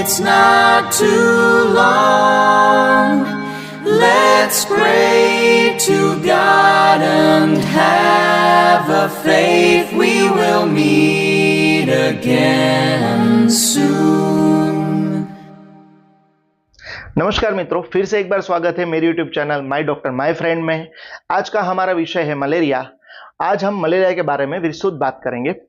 it's not too long. Let's pray to God and have a faith we will meet again soon. नमस्कार मित्रों, फिर से एक बार स्वागत है मेरी YouTube channel my doctor my friend में। आज का हमारा विषय है मलेरिया। आज हम मलेरिया के बारे में विस्तृत बात करेंगे।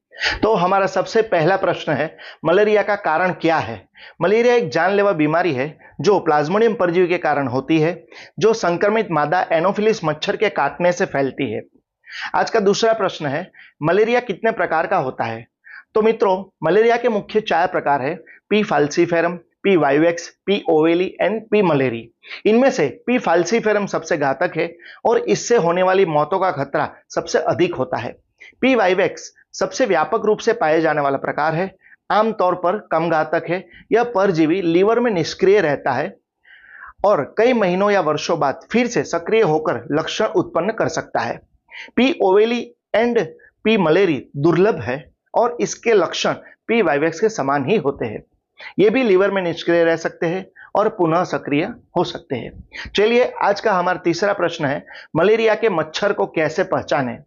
तो हमारा सबसे पहला प्रश्न है, मलेरिया का कारण क्या है? मलेरिया एक जानलेवा बीमारी है जो प्लाज्मोडियम परजीवी के कारण होती है, जो संक्रमित मादा एनोफिलिस मच्छर के काटने से फैलती है। आज का दूसरा प्रश्न है, मलेरिया कितने प्रकार का होता है? तो मित्रों, मलेरिया के मुख्य 4 प्रकार है: P falciparum, P vivax, P ओवेली and P malariae. इनमें से पी फाल्सीफेरम सबसे घातक है और इससे होने वाली मौतों का खतरा सबसे अधिक होता है। पी वाइवेक्स सबसे व्यापक रूप से पाए जाने वाला प्रकार है, आमतौर पर कम घातक है। यह परजीवी लीवर में निष्क्रिय रहता है और कई महीनों या वर्षों बाद फिर से सक्रिय होकर लक्षण उत्पन्न कर सकता है। पी ओवेली एंड पी मलेरी दुर्लभ है और इसके लक्षण पी वाइवेक्स के समान ही होते हैं। ये भी लीवर में निष्क्रिय रह सकते हैं और पुनः सक्रिय हो सकते हैं। चलिए, आज का हमारा तीसरा प्रश्न है, मलेरिया के मच्छर को कैसे पहचानें?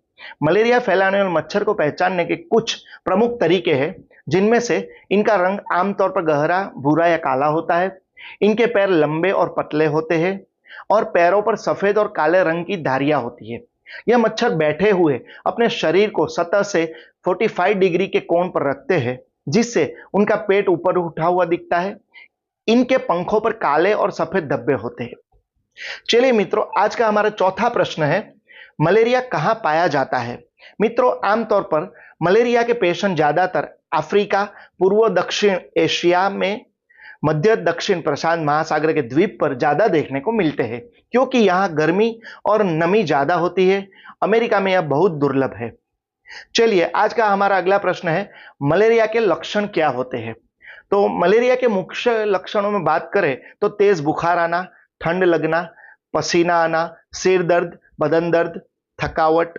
मलेरिया फैलाने वाले मच्छर को पहचानने के कुछ प्रमुख तरीके हैं, जिनमें से इनका रंग आमतौर पर गहरा भूरा या काला होता है। इनके पैर लंबे और पतले होते हैं और पैरों पर सफेद और काले रंग की धारियां होती है। यह मच्छर बैठे हुए अपने शरीर को सतह से 45 डिग्री के कोण पर रखते हैं, जिससे उनका पेट ऊपर उठा हुआ दिखता है। इनके पंखों पर काले और सफेद धब्बे होते हैं। चलिए मित्रों, आज का हमारा चौथा प्रश्न है, मलेरिया कहां पाया जाता है? मित्रों, आमतौर पर मलेरिया के पेशेंट ज्यादातर अफ्रीका, पूर्व दक्षिण एशिया में, मध्य दक्षिण प्रशांत महासागर के द्वीप पर ज्यादा देखने को मिलते हैं, क्योंकि यहाँ गर्मी और नमी ज्यादा होती है। अमेरिका में यह बहुत दुर्लभ है। चलिए, आज का हमारा अगला प्रश्न है, मलेरिया के लक्षण क्या होते हैं? तो मलेरिया के मुख्य लक्षणों में बात करें तो तेज बुखार आना, ठंड लगना, पसीना आना, सिर दर्द, बदन दर्द, थकावट,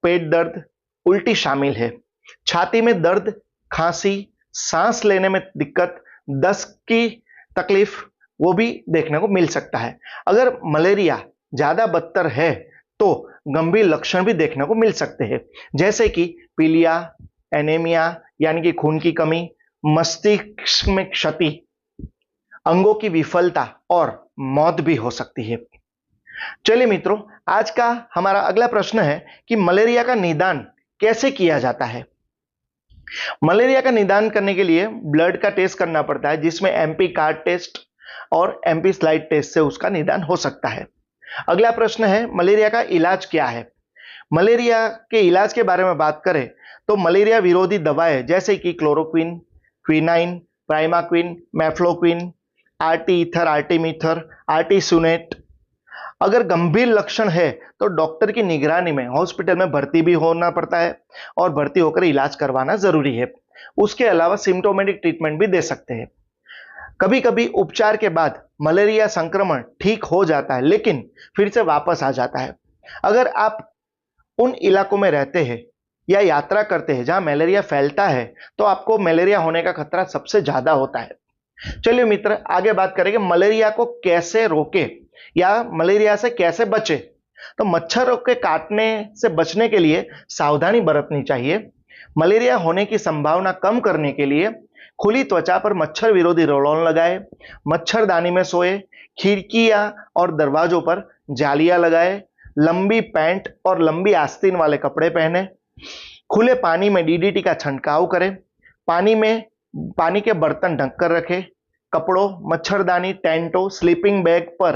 पेट दर्द, उल्टी शामिल है। छाती में दर्द, खांसी, सांस लेने में दिक्कत, दस्त की तकलीफ वो भी देखने को मिल सकता है। अगर मलेरिया ज्यादा बदतर है तो गंभीर लक्षण भी देखने को मिल सकते हैं, जैसे कि पीलिया, एनीमिया यानी कि खून की कमी, मस्तिष्क में क्षति, अंगों की विफलता और मौत भी हो सकती है। चलिए मित्रों, आज का हमारा अगला प्रश्न है कि मलेरिया का निदान कैसे किया जाता है? मलेरिया का निदान करने के लिए ब्लड का टेस्ट करना पड़ता है, जिसमें एमपी कार्ड टेस्ट और एमपी स्लाइड टेस्ट से उसका निदान हो सकता है। अगला प्रश्न है, मलेरिया का इलाज क्या है? मलेरिया के इलाज के बारे में बात करें तो मलेरिया विरोधी दवाएं जैसे कि chloroquine, quinine, primaquine, mefloquine, arteether, artemether, artesunate. अगर गंभीर लक्षण है तो डॉक्टर की निगरानी में हॉस्पिटल में भर्ती भी होना पड़ता है और भर्ती होकर इलाज करवाना जरूरी है। उसके अलावा सिम्टोमेटिक ट्रीटमेंट भी दे सकते हैं। कभी कभी उपचार के बाद मलेरिया संक्रमण ठीक हो जाता है, लेकिन फिर से वापस आ जाता है। अगर आप उन इलाकों में रहते हैं या यात्रा करते हैं जहां मलेरिया फैलता है, तो आपको मलेरिया होने का खतरा सबसे ज्यादा होता है। चलिए मित्र, आगे बात करेंगे मलेरिया को कैसे रोके या मलेरिया से कैसे बचे। तो मच्छरों के काटने से बचने के लिए सावधानी बरतनी चाहिए। मलेरिया होने की संभावना कम करने के लिए खुली त्वचा पर मच्छर विरोधी रोल लगाए, मच्छरदानी में सोए, खिड़कियां और दरवाजों पर जालियां लगाए, लंबी पैंट और लंबी आस्तीन वाले कपड़े पहने, खुले पानी में डीडीटी का छिड़काव करें, पानी के बर्तन ढककर रखें, कपड़ों, मच्छरदानी, टेंटों, स्लीपिंग बैग पर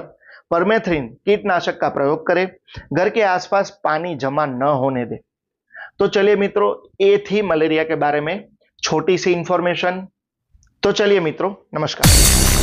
परमेथ्रिन कीटनाशक का प्रयोग करें। घर के आसपास पानी जमा न होने दें। तो चलिए मित्रों, ये थी मलेरिया के बारे में छोटी सी इंफॉर्मेशन। तो चलिए मित्रों, नमस्कार।